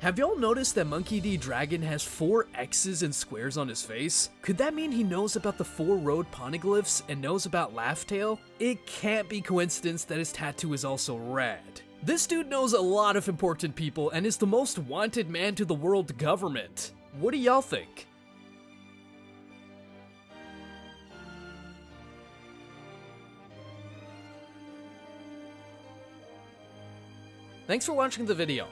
Have y'all noticed that Monkey D. Dragon has 4 X's and squares on his face? Could that mean he knows about the 4 road poneglyphs and knows about Laugh Tale? It can't be coincidence that his tattoo is also red. This dude knows a lot of important people and is the most wanted man to the world government. What do y'all think? Thanks for watching the video.